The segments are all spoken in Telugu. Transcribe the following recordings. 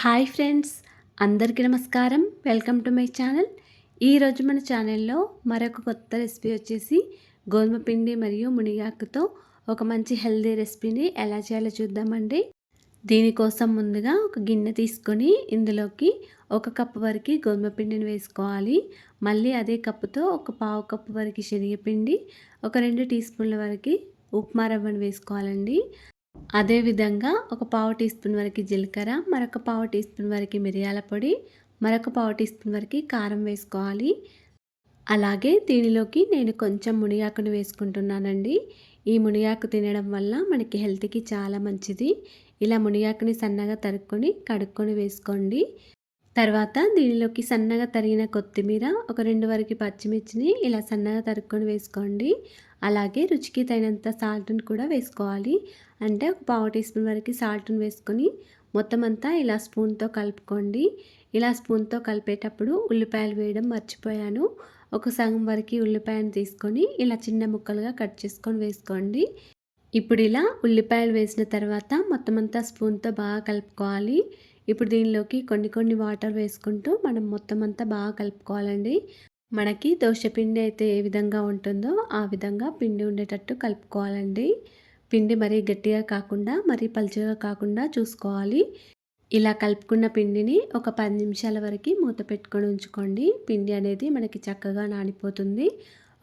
హాయ్ ఫ్రెండ్స్, అందరికీ నమస్కారం. Welcome to my channel. ఈరోజు మన ఛానల్లో మరొక కొత్త రెసిపీ వచ్చేసి గోధుమ పిండి మరియు మునిగాకుతో ఒక మంచి హెల్దీ రెసిపీని ఎలా చేయాలో చూద్దామండి. దీనికోసం ముందుగా ఒక గిన్నె తీసుకొని ఇందులోకి 1 కప్పు వరకు గోధుమ పిండిని వేసుకోవాలి. మళ్ళీ అదే కప్పుతో ఒక పావు కప్పు వరకు శనగపిండి, ఒక 2 టీ స్పూన్ల వరకు ఉప్మా రవ్వను వేసుకోవాలండి. అదేవిధంగా ఒక పావు టీ స్పూన్ వరకు జీలకర్ర, మరొక పావు టీ స్పూన్ వరకు మిరియాల పొడి, మరొక పావు టీ స్పూన్ వరకు కారం వేసుకోవాలి. అలాగే దీనిలోకి నేను కొంచెం మునిగాకును వేసుకుంటున్నానండి. ఈ మునిగాకు తినడం వల్ల మనకి హెల్త్కి చాలా మంచిది. ఇలా మునిగాకుని సన్నగా తరుక్కొని కడుక్కొని వేసుకోండి. తర్వాత దీనిలోకి సన్నగా తరిగిన కొత్తిమీర, ఒక 2 వరకు పచ్చిమిర్చిని ఇలా సన్నగా తరుక్కొని వేసుకోండి. అలాగే రుచికి తగినంత సాల్ట్ని కూడా వేసుకోవాలి. అంటే ఒక పావు టీ స్పూన్ వరకు సాల్ట్ని వేసుకొని మొత్తం అంతా ఇలా స్పూన్తో కలుపుకోండి. ఇలా స్పూన్తో కలిపేటప్పుడు ఉల్లిపాయలు వేయడం మర్చిపోయాను. ఒక సగం వరకు ఉల్లిపాయను తీసుకొని ఇలా చిన్న ముక్కలుగా కట్ చేసుకొని వేసుకోండి. ఇప్పుడు ఇలా ఉల్లిపాయలు వేసిన తర్వాత మొత్తం అంతా స్పూన్తో బాగా కలుపుకోవాలి. ఇప్పుడు దీనిలోకి కొన్ని వాటర్ వేసుకుంటూ మనం మొత్తం అంతా బాగా కలుపుకోవాలండి. మనకి దోసపిండి అయితే ఏ విధంగా ఉంటుందో ఆ విధంగా పిండి ఉండేటట్టు కలుపుకోవాలండి. పిండి మరీ గట్టిగా కాకుండా మరీ పలుచగా కాకుండా చూసుకోవాలి. ఇలా కలుపుకున్న పిండిని ఒక 10 నిమిషాల వరకు మూత పెట్టుకొని ఉంచుకోండి. పిండి అనేది మనకి చక్కగా నానిపోతుంది.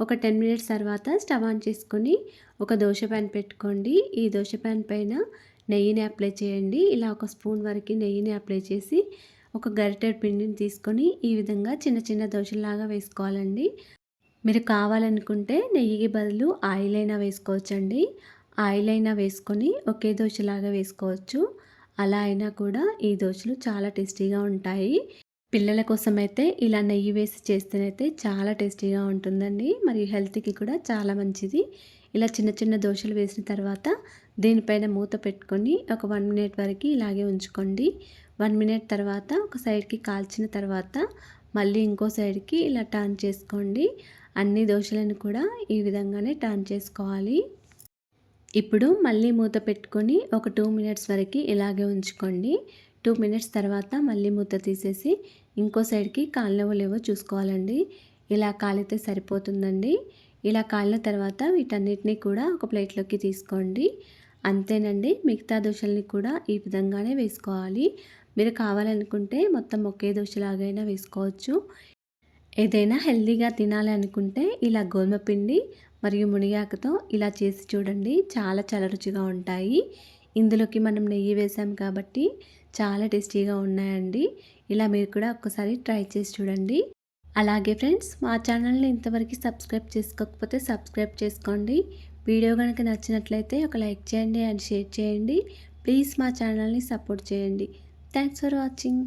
ఒక 10 మినిట్స్ తర్వాత స్టవ్ ఆన్ చేసుకొని ఒక దోశ ప్యాన్ పెట్టుకోండి. ఈ దోశ ప్యాన్ పైన నెయ్యిని అప్లై చేయండి. ఇలా ఒక స్పూన్ వరకు నెయ్యిని అప్లై చేసి ఒక గరిటెడు పిండిని తీసుకొని ఈ విధంగా చిన్న చిన్న దోశలాగా వేసుకోవాలండి. మీరు కావాలనుకుంటే నెయ్యికి బదులు ఆయిల్ అయినా వేసుకోవచ్చండి. ఆయిల్ అయినా వేసుకొని ఒకే దోశలాగా వేసుకోవచ్చు. అలా అయినా కూడా ఈ దోశలు చాలా టేస్టీగా ఉంటాయి. పిల్లల కోసం అయితే ఇలా నెయ్యి వేసి చేస్తేనైతే చాలా టేస్టీగా ఉంటుందండి. మరియు హెల్త్కి కూడా చాలా మంచిది. ఇలా చిన్న చిన్న దోశలు వేసిన తర్వాత దీనిపైన మూత పెట్టుకొని ఒక 1 మినిట్ వరకు ఇలాగే ఉంచుకోండి. 1 మినిట్ తర్వాత ఒక సైడ్కి కాల్చిన తర్వాత మళ్ళీ ఇంకో సైడ్కి ఇలా టర్న్ చేసుకోండి. అన్ని దోశలను కూడా ఈ విధంగానే టర్న్ చేసుకోవాలి. ఇప్పుడు మళ్ళీ మూత పెట్టుకొని ఒక 2 మినిట్స్ వరకు ఇలాగే ఉంచుకోండి. 2 మినిట్స్ తర్వాత మళ్ళీ మూత తీసేసి ఇంకో సైడ్కి కాలినవో లేవో చూసుకోవాలండి. ఇలా కాలితే సరిపోతుందండి. ఇలా కాలిన తర్వాత వీటన్నిటిని కూడా ఒక ప్లేట్లోకి తీసుకోండి. అంతేనండి, మిగతా దోశల్ని కూడా ఈ విధంగానే వేసుకోవాలి. మీరు కావాలనుకుంటే మొత్తం ఒకే దోశలాగైనా వేసుకోవచ్చు. ఏదైనా హెల్తీగా తినాలి అనుకుంటే ఇలా గోధుమ పిండి మరియు మునిగాకుతో ఇలా చేసి చూడండి. చాలా చాలా రుచిగా ఉంటాయి. ఇందులోకి మనం నెయ్యి వేసాం కాబట్టి చాలా టేస్టీగా ఉన్నాయండి. ఇలా మీరు కూడా ఒక్కసారి ట్రై చేసి చూడండి. అలాగే ఫ్రెండ్స్, మా ఛానల్ని ఇంతవరకు సబ్స్క్రైబ్ చేసుకోకపోతే సబ్స్క్రైబ్ చేసుకోండి. వీడియో కనుక నచ్చినట్లయితే ఒక లైక్ చేయండి అండ్ షేర్ చేయండి. ప్లీజ్ మా ఛానల్ని సపోర్ట్ చేయండి. Thanks for watching.